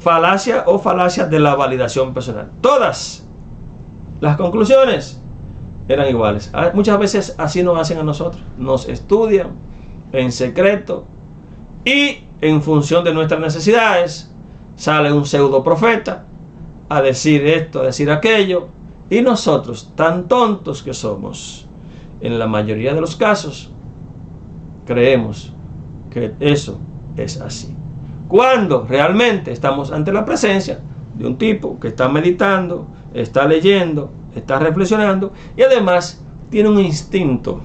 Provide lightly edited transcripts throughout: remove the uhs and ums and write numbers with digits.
falacia o falacia de la validación personal. Todas las conclusiones eran iguales. Muchas veces así nos hacen a nosotros. Nos estudian en secreto y en función de nuestras necesidades sale un pseudo profeta a decir esto, a decir aquello, y nosotros, tan tontos que somos, en la mayoría de los casos creemos que eso es así, cuando realmente estamos ante la presencia de un tipo que está meditando, está leyendo, está reflexionando y además tiene un instinto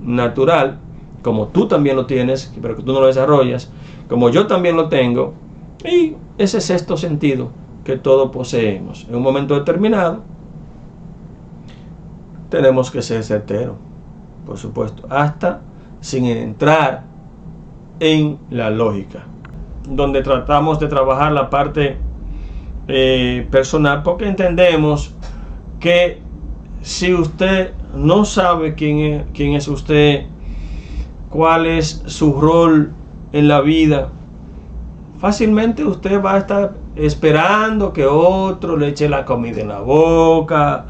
natural, como tú también lo tienes, pero que tú no lo desarrollas, como yo también lo tengo, y ese sexto sentido que todos poseemos. En un momento determinado tenemos que ser certeros, por supuesto, hasta sin entrar en la lógica, donde tratamos de trabajar la parte personal, porque entendemos que si usted no sabe quién es usted, cuál es su rol en la vida, fácilmente usted va a estar esperando que otro le eche la comida en la boca,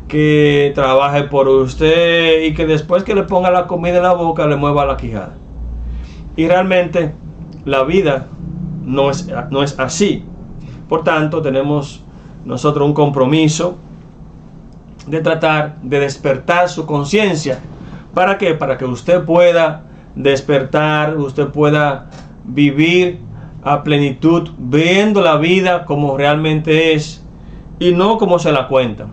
que trabaje por usted y que después que le ponga la comida en la boca le mueva la quijada. Y realmente la vida no es así. Por tanto, tenemos nosotros un compromiso de tratar de despertar su conciencia. ¿Para qué? Para que usted pueda despertar, usted pueda vivir a plenitud, viendo la vida como realmente es y no como se la cuentan.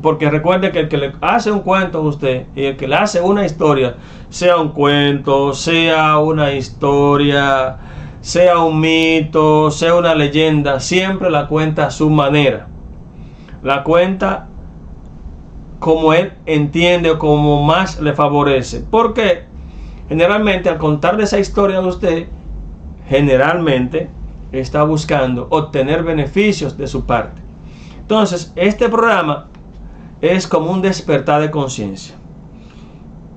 Porque recuerde que el que le hace un cuento a usted y el que le hace una historia, sea un cuento, sea una historia, sea un mito, sea una leyenda, siempre la cuenta a su manera. La cuenta como él entiende o como más le favorece. Porque generalmente al contarle esa historia a usted, generalmente está buscando obtener beneficios de su parte. Entonces, este programa es como un despertar de conciencia.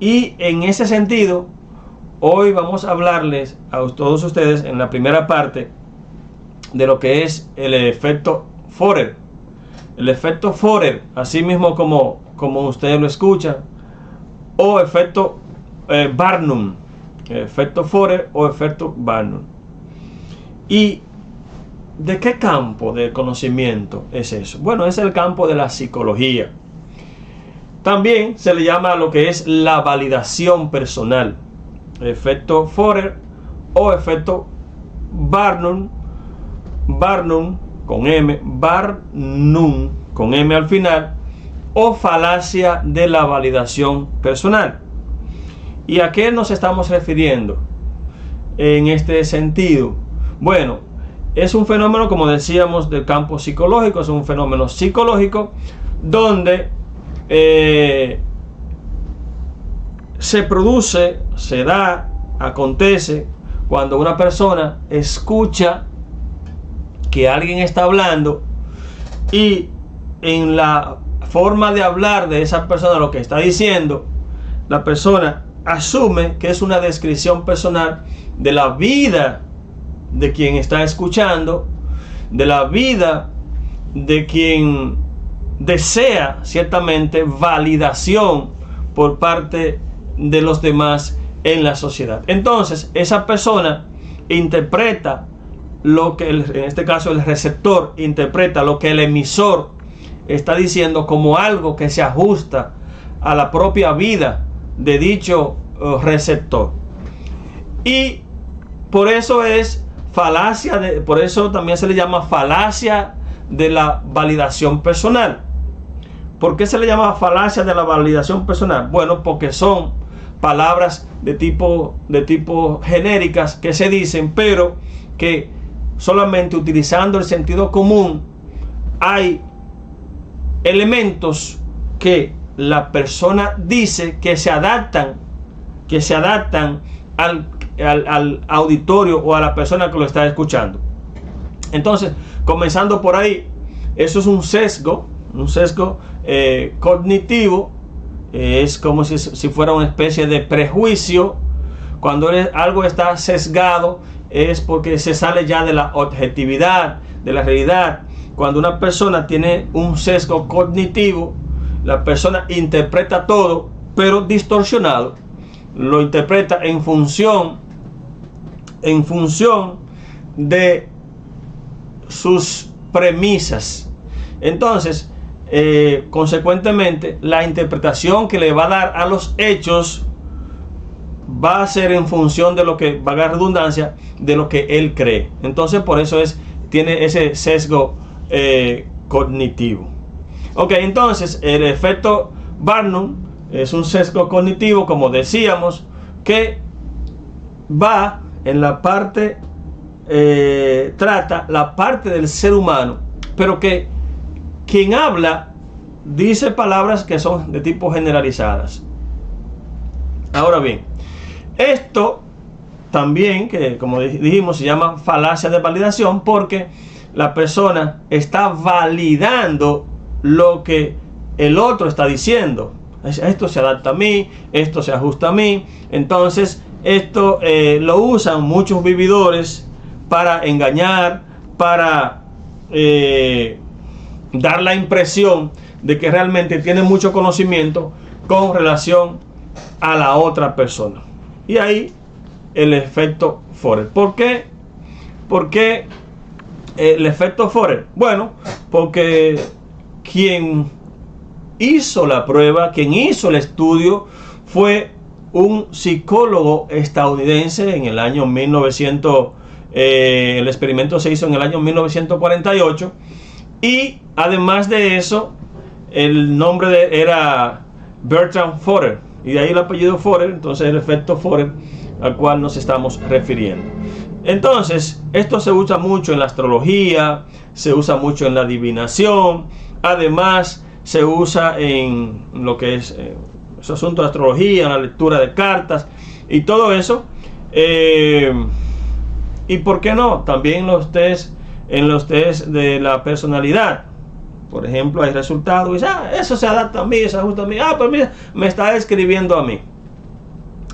Y en ese sentido, hoy vamos a hablarles a todos ustedes en la primera parte de lo que es el efecto Forer. El efecto Forer, así mismo como ustedes lo escuchan, o efecto Barnum. Efecto Forer o efecto Barnum. ¿Y de qué campo de conocimiento es eso? Bueno, es el campo de la psicología. También se le llama lo que es la validación personal. Efecto Forer o efecto Barnum. Barnum con M, Barnum con M al final, o falacia de la validación personal. ¿Y a qué nos estamos refiriendo en este sentido? Bueno, es un fenómeno, como decíamos, del campo psicológico, es un fenómeno psicológico donde se produce, se da, acontece cuando una persona escucha que alguien está hablando y en la forma de hablar de esa persona, lo que está diciendo, la persona asume que es una descripción personal de la vida de quien está escuchando, de la vida de quien desea ciertamente validación por parte de los demás en la sociedad. Entonces, esa persona interpreta lo que en este caso el receptor interpreta lo que el emisor está diciendo como algo que se ajusta a la propia vida de dicho receptor. Y por eso es falacia por eso también se le llama falacia de la validación personal. ¿Por qué se le llama falacia de la validación personal? Bueno, porque son palabras de tipo genéricas que se dicen, pero que solamente utilizando el sentido común hay elementos que la persona dice que se adaptan al auditorio o a la persona que lo está escuchando. Entonces, comenzando por ahí, eso es un sesgo cognitivo, es como si fuera una especie de prejuicio Cuando algo está sesgado es porque se sale ya de la objetividad, de la realidad. Cuando una persona tiene un sesgo cognitivo, la persona interpreta todo, pero distorsionado. Lo interpreta en función de sus premisas. Entonces, consecuentemente, la interpretación que le va a dar a los hechos va a ser en función de lo que, valga la redundancia, de lo que él cree. Entonces, por eso tiene ese sesgo cognitivo. Ok, entonces el efecto Barnum es un sesgo cognitivo, como decíamos, que va en la parte, trata la parte del ser humano, pero que quien habla dice palabras que son de tipo generalizadas. Ahora bien, esto también, que como dijimos, se llama falacia de validación, porque la persona está validando lo que el otro está diciendo. Esto se adapta a mí, esto se ajusta a mí. Entonces esto lo usan muchos vividores para engañar, para dar la impresión de que realmente tienen mucho conocimiento con relación a la otra persona. Y ahí el efecto Forer. ¿Por qué? ¿Por qué el efecto Forer? Bueno, porque quien hizo la prueba, quien hizo el estudio, fue un psicólogo estadounidense en el año 1900. El experimento se hizo en el año 1948. Y además de eso, el nombre era Bertram Forer. Y de ahí el apellido Forer, entonces el efecto Forer al cual nos estamos refiriendo. Entonces, esto se usa mucho en la astrología, se usa mucho en la adivinación, además se usa en lo que es ese asunto de astrología, en la lectura de cartas y todo eso. Y por qué no, también en los test de la personalidad. Por ejemplo, hay resultados y dice, eso se adapta a mí, se ajusta a mí, pues mira, me está escribiendo a mí.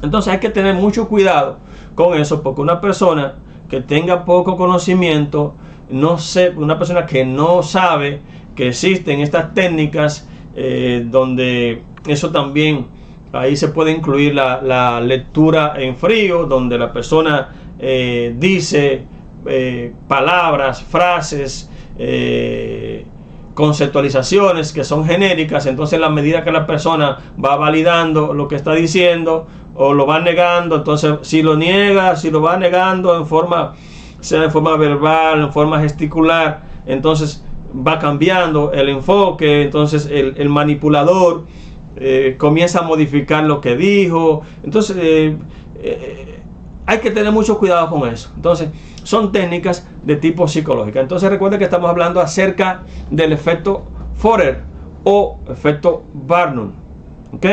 Entonces hay que tener mucho cuidado con eso, porque una persona que tenga poco conocimiento, una persona que no sabe que existen estas técnicas, donde eso también, ahí se puede incluir la lectura en frío, donde la persona dice palabras, frases, conceptualizaciones que son genéricas. Entonces, en la medida que la persona va validando lo que está diciendo o lo va negando, entonces si lo niega, si lo va negando sea en forma verbal, en forma gesticular, entonces va cambiando el enfoque. Entonces el manipulador comienza a modificar lo que dijo. Entonces hay que tener mucho cuidado con eso. Entonces son técnicas de tipo psicológica. Entonces recuerden que estamos hablando acerca del efecto Forer o efecto Barnum. ¿Ok?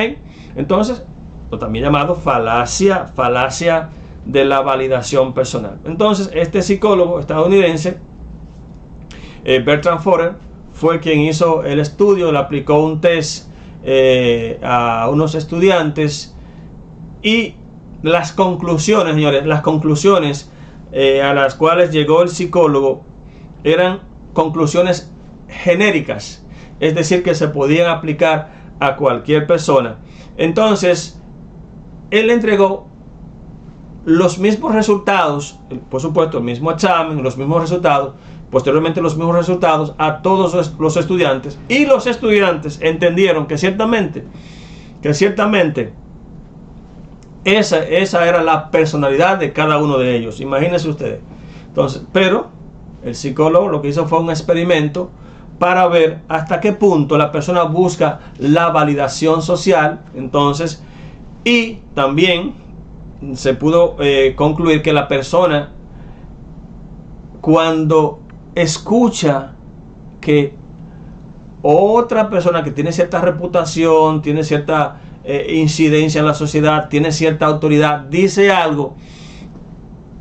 Entonces, también llamado falacia de la validación personal. Entonces, este psicólogo estadounidense, Bertram Forer, fue quien hizo el estudio, le aplicó un test a unos estudiantes, y las conclusiones, señores, a las cuales llegó el psicólogo eran conclusiones genéricas, es decir, que se podían aplicar a cualquier persona. Entonces, él entregó los mismos resultados, por supuesto, el mismo examen, los mismos resultados, posteriormente los mismos resultados a todos los estudiantes, y los estudiantes entendieron que ciertamente esa era la personalidad de cada uno de ellos. Imagínense ustedes. Entonces, pero el psicólogo lo que hizo fue un experimento para ver hasta qué punto la persona busca la validación social. Entonces, y también se pudo concluir que la persona, cuando escucha que otra persona que tiene cierta reputación, tiene cierta incidencia en la sociedad, tiene cierta autoridad, dice algo,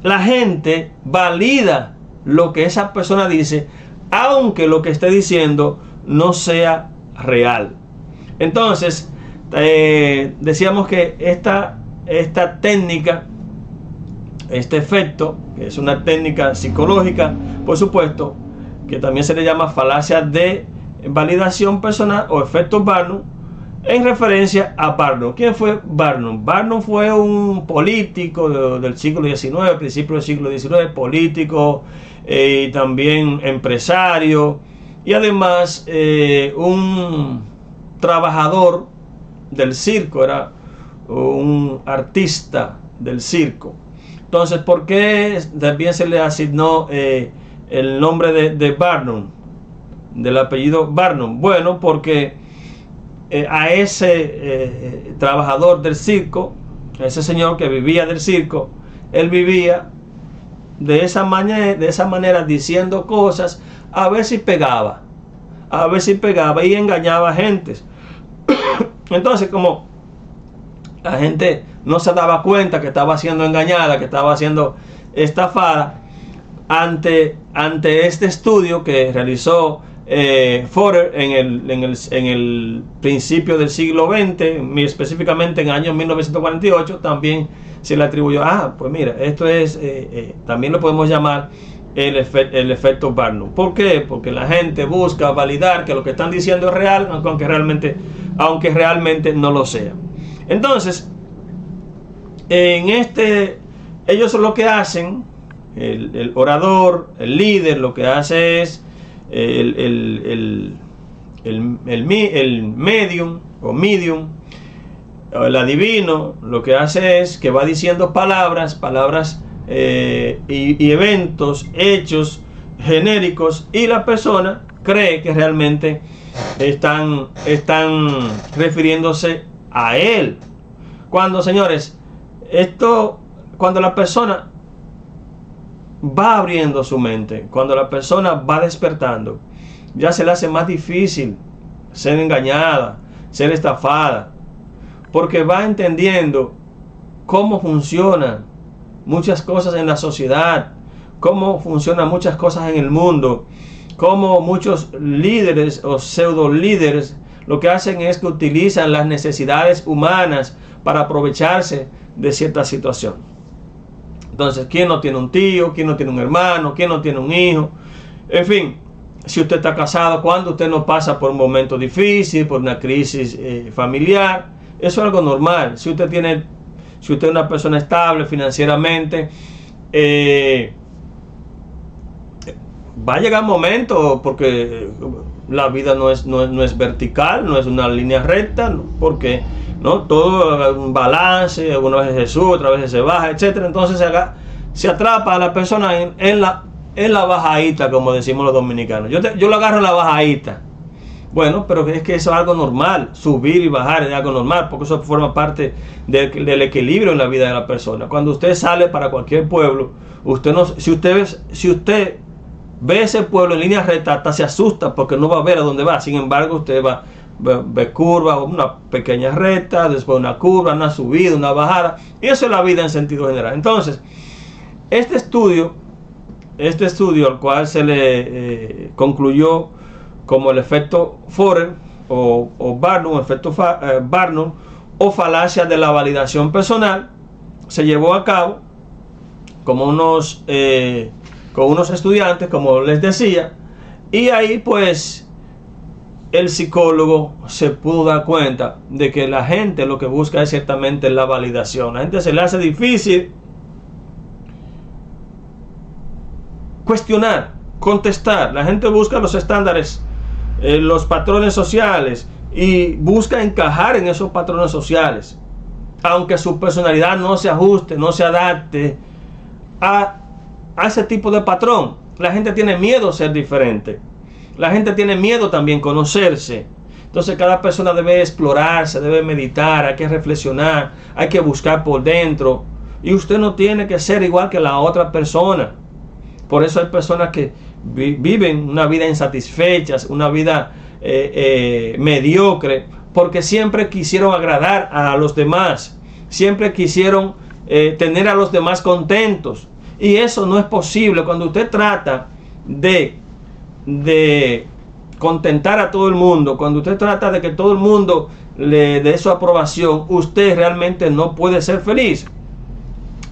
la gente valida lo que esa persona dice, aunque lo que esté diciendo no sea real. Entonces, decíamos que esta técnica este efecto, que es una técnica psicológica, por supuesto, que también se le llama falacia de validación personal o efecto Barnum, en referencia a Barnum. ¿Quién fue Barnum? Barnum fue un político del siglo XIX, principio del siglo XIX, político y también empresario, y además un trabajador del circo, era un artista del circo. Entonces, ¿por qué también se le asignó el nombre de Barnum, del apellido Barnum? Bueno, porque a ese trabajador del circo, a ese señor que vivía del circo, él vivía de esa manera diciendo cosas a ver si pegaba, y engañaba a gente. Entonces, como la gente no se daba cuenta que estaba siendo engañada, que estaba siendo estafada, ante este estudio que realizó Forer en el principio del siglo XX, específicamente en el año 1948, también se le atribuyó, pues mira, esto es, también lo podemos llamar el efecto Barnum. ¿Por qué? Porque la gente busca validar que lo que están diciendo es real, aunque realmente no lo sea. Entonces, ellos lo que hacen, el orador, el líder, lo que hace es el medium o medium, o el adivino, lo que hace es que va diciendo palabras y eventos, hechos genéricos, y la persona cree que realmente están refiriéndose a él. Cuando, señores, cuando la persona va abriendo su mente, cuando la persona va despertando, ya se le hace más difícil ser engañada, ser estafada, porque va entendiendo cómo funcionan muchas cosas en la sociedad, cómo funcionan muchas cosas en el mundo, cómo muchos líderes o pseudo líderes lo que hacen es que utilizan las necesidades humanas para aprovecharse de cierta situación. Entonces, ¿quién no tiene un tío? ¿Quién no tiene un hermano? ¿Quién no tiene un hijo? En fin, si usted está casado, cuando usted no pasa por un momento difícil, por una crisis familiar, eso es algo normal. Si usted es una persona estable financieramente, va a llegar un momento, porque la vida no es vertical, no es una línea recta, ¿no? Porque ¿no? Todo es un balance, algunas veces se sube, otras veces se baja, etcétera. Entonces se atrapa a la persona en la bajadita, como decimos los dominicanos. Yo lo agarro en la bajadita. Bueno, pero es que eso es algo normal, subir y bajar es algo normal, porque eso forma parte del equilibrio en la vida de la persona. Cuando usted sale para cualquier pueblo, si usted ve ese pueblo en línea recta, hasta se asusta porque no va a ver a dónde va. Sin embargo, usted ve curvas, una pequeña recta, después una curva, una subida, una bajada, y eso es la vida en sentido general. Entonces, este estudio al cual se le concluyó como el efecto Forer o Barnum, efecto Barnum o falacia de la validación personal, se llevó a cabo con unos estudiantes, como les decía, y ahí pues el psicólogo se pudo dar cuenta de que la gente lo que busca es ciertamente la validación. A la gente se le hace difícil cuestionar, contestar. La gente busca los estándares, los patrones sociales, y busca encajar en esos patrones sociales, aunque su personalidad no se ajuste, no se adapte a ese tipo de patrón. La gente tiene miedo a ser diferente. La gente tiene miedo también a conocerse. Entonces cada persona debe explorarse, debe meditar, hay que reflexionar, hay que buscar por dentro. Y usted no tiene que ser igual que la otra persona. Por eso hay personas que viven una vida insatisfecha, una vida mediocre, porque siempre quisieron agradar a los demás, siempre quisieron tener a los demás contentos. Y eso no es posible. Cuando usted trata de contentar a todo el mundo, cuando usted trata de que todo el mundo le dé su aprobación, usted realmente no puede ser feliz.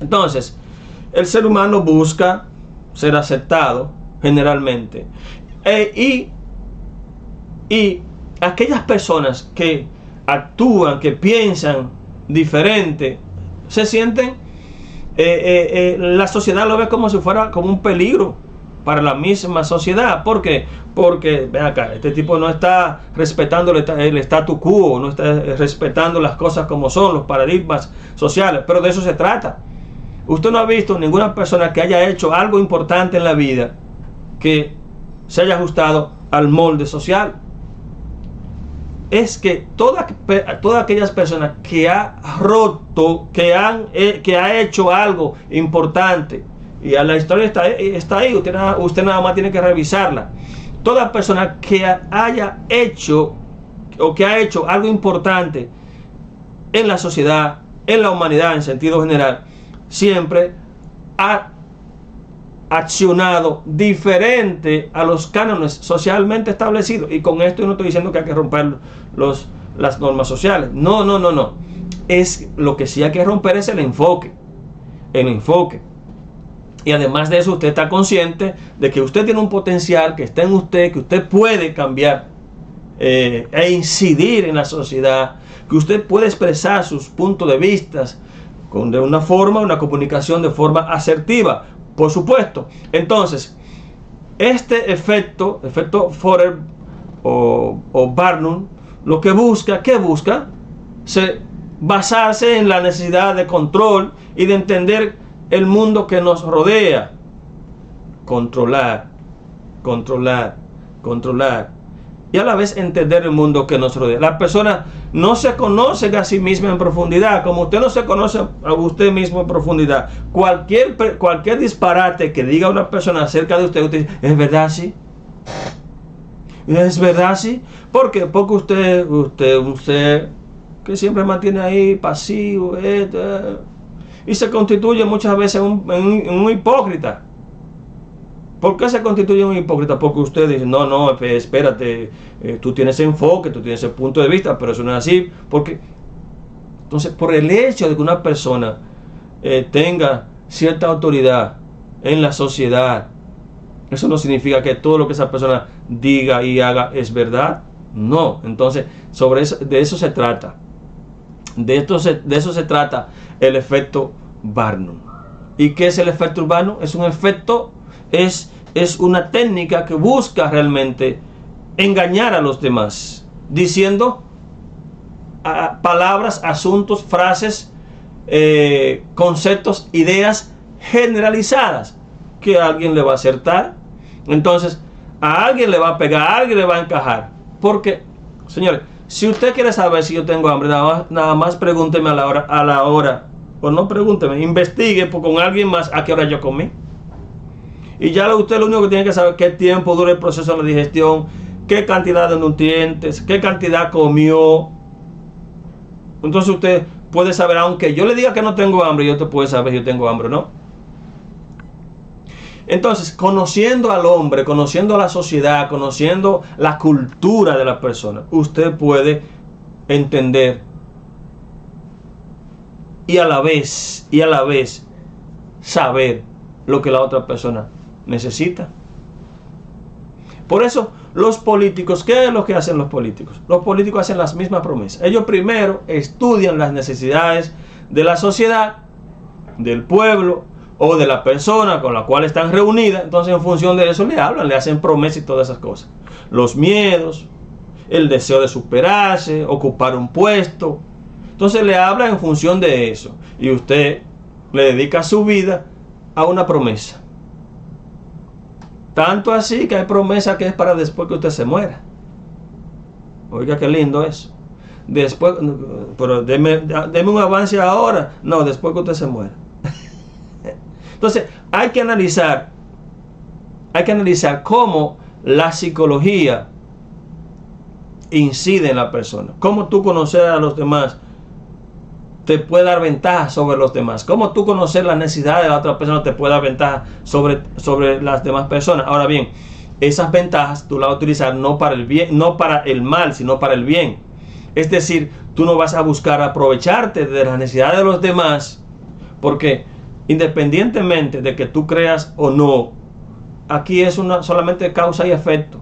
Entonces, el ser humano busca ser aceptado generalmente. Y aquellas personas que actúan, que piensan diferente, se sienten, la sociedad lo ve como si fuera como un peligro para la misma sociedad. ¿Por qué? Porque, ven acá, este tipo no está respetando el statu quo, no está respetando las cosas como son, los paradigmas sociales, pero de eso se trata. Usted no ha visto ninguna persona que haya hecho algo importante en la vida que se haya ajustado al molde social. Es que todas aquellas personas que ha roto, que ha hecho algo importante, y a la historia está ahí, usted nada más tiene que revisarla. Toda persona que haya hecho o que ha hecho algo importante en la sociedad, en la humanidad en sentido general, siempre ha accionado diferente a los cánones socialmente establecidos. Y con esto yo no estoy diciendo que hay que romper las normas sociales. No. Es lo que sí hay que romper es el enfoque. Y además de eso, usted está consciente de que usted tiene un potencial que está en usted, que usted puede cambiar e incidir en la sociedad, que usted puede expresar sus puntos de vista de una comunicación de forma asertiva, por supuesto. Entonces, este efecto Forer o Barnum, lo que busca, ¿qué busca? Basarse en la necesidad de control y de entender el mundo que nos rodea. Controlar. Y a la vez entender el mundo que nos rodea. La persona no se conoce a sí misma en profundidad, como usted no se conoce a usted mismo en profundidad. Cualquier disparate que diga una persona acerca de usted dice, ¿es verdad así? ¿Es verdad así? ¿Por qué? Porque usted que siempre mantiene ahí pasivo, y se constituye muchas veces en un hipócrita. ¿Por qué se constituye un hipócrita? Porque usted dice, no, espérate, tú tienes enfoque, tú tienes ese punto de vista, pero eso no es así. Entonces, por el hecho de que una persona tenga cierta autoridad en la sociedad, eso no significa que todo lo que esa persona diga y haga es verdad. No. Entonces, de eso se trata. De eso se trata el efecto Barnum. ¿Y qué es el efecto Barnum? Es un efecto, es una técnica que busca realmente engañar a los demás, diciendo palabras, asuntos, frases, conceptos, ideas generalizadas que a alguien le va a acertar. Entonces, a alguien le va a pegar, a alguien le va a encajar. Porque, señores, si usted quiere saber si yo tengo hambre, nada más pregúnteme a la hora, o no pregúnteme, investigue con alguien más a qué hora yo comí. Y ya usted lo único que tiene que saber es qué tiempo dura el proceso de la digestión, qué cantidad de nutrientes, qué cantidad comió. Entonces usted puede saber, aunque yo le diga que no tengo hambre, yo te puede saber si yo tengo hambre o no. Entonces, conociendo al hombre, conociendo a la sociedad, conociendo la cultura de la persona, usted puede entender y a la vez saber lo que la otra persona necesita. Por eso, los políticos, ¿qué es lo que hacen los políticos? Los políticos hacen las mismas promesas. Ellos primero estudian las necesidades de la sociedad, del pueblo o de la persona con la cual están reunidas. Entonces, en función de eso le hablan, le hacen promesas y todas esas cosas. Los miedos, el deseo de superarse, ocupar un puesto. Entonces le hablan en función de eso. Y usted le dedica su vida a una promesa. Tanto así que hay promesa que es para después que usted se muera. Oiga, qué lindo eso. Después, pero deme un avance ahora. No, después que usted se muera. Entonces, hay que analizar cómo la psicología incide en la persona. Cómo tú conocer a los demás te puede dar ventaja sobre los demás. Cómo tú conocer la necesidad de la otra persona te puede dar ventaja sobre las demás personas. Ahora bien, esas ventajas tú las vas a utilizar no para el bien, no para el mal, sino para el bien. Es decir, tú no vas a buscar aprovecharte de las necesidades de los demás, porque independientemente de que tú creas o no, aquí es solamente causa y efecto.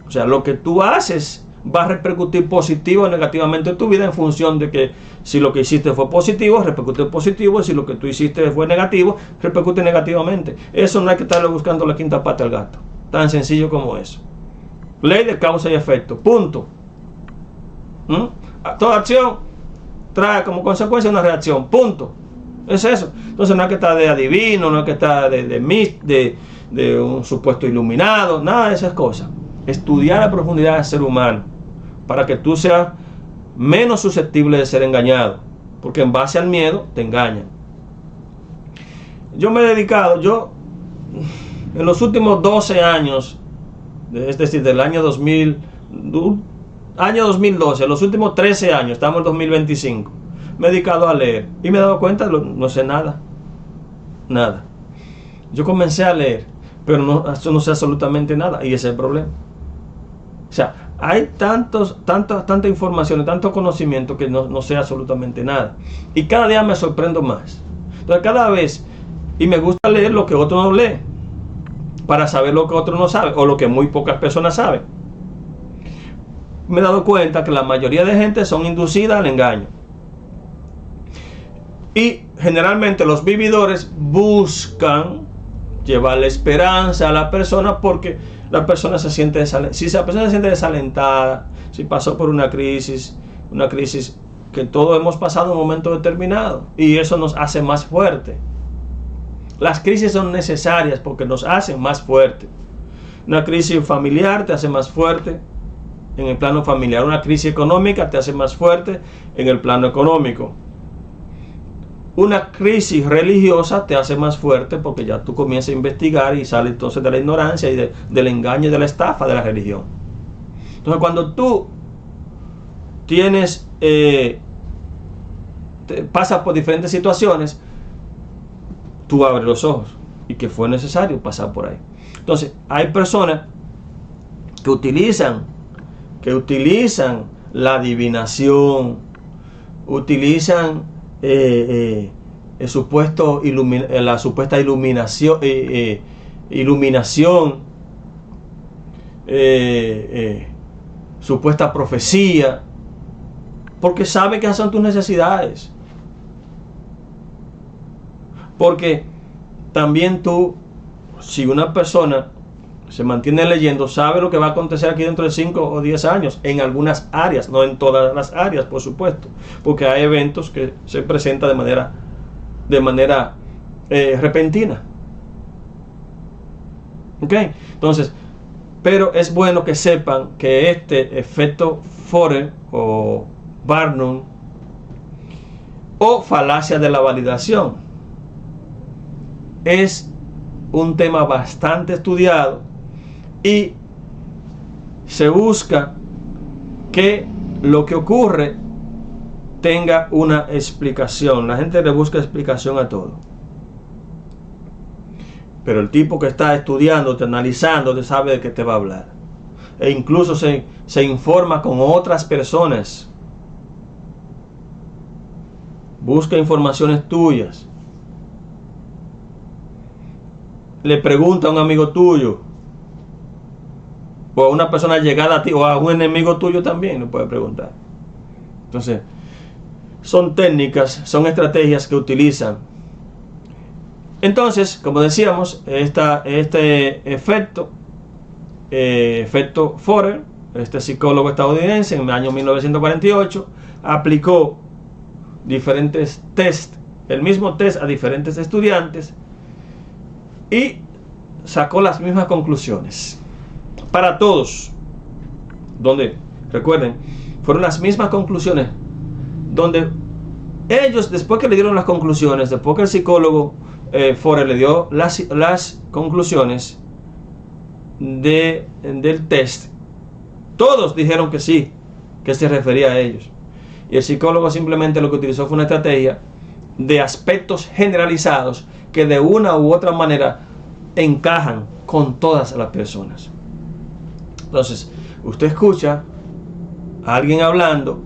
O sea, lo que tú haces va a repercutir positivo o negativamente en tu vida en función de que si lo que hiciste fue positivo, repercute positivo, y si lo que tú hiciste fue negativo, repercute negativamente. Eso no hay que estarle buscando la quinta pata al gato. Tan sencillo como eso. Ley de causa y efecto. Punto. Toda acción trae como consecuencia una reacción. Punto. Es eso. Entonces no hay que estar de adivino, no hay que estar de un supuesto iluminado, nada de esas cosas. Estudiar a profundidad al ser humano para que tú seas menos susceptible de ser engañado, porque en base al miedo te engañan. Yo me he dedicado, en los últimos 12 años, es decir, del año 2012, los últimos 13 años, estamos en 2025, me he dedicado a leer y me he dado cuenta, no sé nada. Yo comencé a leer, pero no sé absolutamente nada, y ese es el problema. O sea, hay tanta información y tanto conocimiento que no sé absolutamente nada. Y cada día me sorprendo más. Entonces cada vez, y me gusta leer lo que otro no lee, para saber lo que otro no sabe, o lo que muy pocas personas saben. Me he dado cuenta que la mayoría de gente son inducidas al engaño. Y generalmente los vividores buscan llevarle esperanza a la persona, porque la persona se siente desalentada. Si la persona se siente desalentada, si pasó por una crisis que todos hemos pasado en un momento determinado, y eso nos hace más fuerte. Las crisis son necesarias porque nos hacen más fuerte. Una crisis familiar te hace más fuerte en el plano familiar. Una crisis económica te hace más fuerte en el plano económico. Una crisis religiosa te hace más fuerte porque ya tú comienzas a investigar y sales entonces de la ignorancia y del engaño y de la estafa de la religión. Entonces cuando tú pasas por diferentes situaciones, tú abres los ojos y que fue necesario pasar por ahí. Entonces hay personas que utilizan la adivinación, utilizan la supuesta iluminación, supuesta profecía, porque sabe que esas son tus necesidades. Porque también tú, si una persona se mantiene leyendo, sabe lo que va a acontecer aquí dentro de 5 o 10 años, en algunas áreas, no en todas las áreas, por supuesto, porque hay eventos que se presentan de manera repentina. ¿Ok? Entonces, pero es bueno que sepan que este efecto Forer o Barnum o falacia de la validación es un tema bastante estudiado y se busca que lo que ocurre tenga una explicación. La gente le busca explicación a todo. Pero el tipo que está estudiando, analizando, te sabe de qué te va a hablar. E incluso se informa con otras personas. Busca informaciones tuyas. Le pregunta a un amigo tuyo, o a una persona llegada a ti, o a un enemigo tuyo también le puede preguntar. Entonces, son técnicas, son estrategias que utilizan. Entonces, como decíamos, este efecto Forer, este psicólogo estadounidense, en el año 1948, aplicó diferentes test, el mismo test a diferentes estudiantes, y sacó las mismas conclusiones para todos, donde, recuerden, fueron las mismas conclusiones, donde ellos, después que le dieron las conclusiones, después que el psicólogo Forer le dio las conclusiones del test, todos dijeron que sí, que se refería a ellos, y el psicólogo simplemente lo que utilizó fue una estrategia de aspectos generalizados que de una u otra manera encajan con todas las personas. Entonces, usted escucha a alguien hablando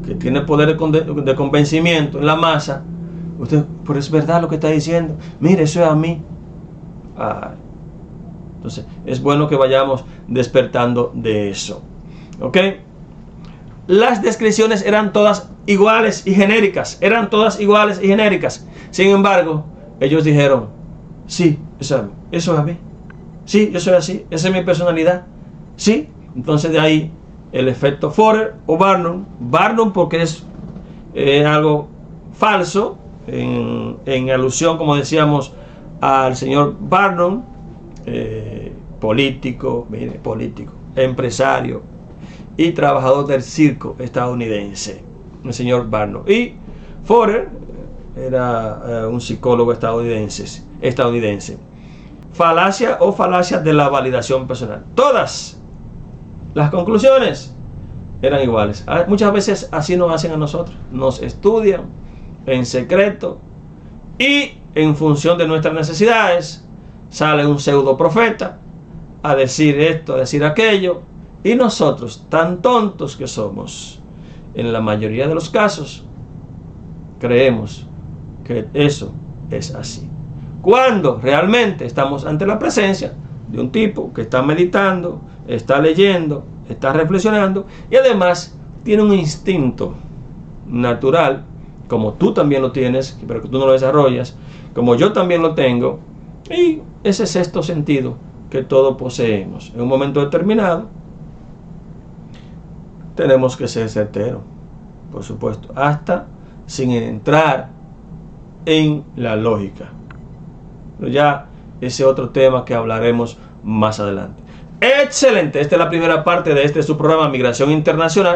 que tiene poder de convencimiento en la masa, Usted, pero es verdad lo que está diciendo. Mire, eso es a mí. Entonces, es bueno que vayamos despertando de eso. ¿Ok? Las descripciones eran todas iguales y genéricas. Eran todas iguales y genéricas. Sin embargo, ellos dijeron, sí, eso es a mí. Sí, yo soy así. Esa es mi personalidad. Sí. Entonces de ahí el efecto Forer o Barnum. Barnum porque es algo falso. En alusión, como decíamos, al señor Barnum. Político, empresario y trabajador del circo estadounidense, el señor Barnum. Y Forer era un psicólogo estadounidense. Falacia o falacia de la validación personal. Todas las conclusiones eran iguales. Muchas veces así nos hacen a nosotros. Nos estudian en secreto y en función de nuestras necesidades sale un pseudo profeta a decir esto, a decir aquello, y nosotros, tan tontos que somos, en la mayoría de los casos, creemos que eso es así. Cuando realmente estamos ante la presencia de un tipo que está meditando, está leyendo, está reflexionando, y además tiene un instinto natural, como tú también lo tienes, pero que tú no lo desarrollas, como yo también lo tengo, y ese sexto sentido que todos poseemos. En un momento determinado tenemos que ser certeros, por supuesto, hasta sin entrar en la lógica. Pero ya ese otro tema que hablaremos más adelante. Excelente, esta es la primera parte de su programa Migración Internacional.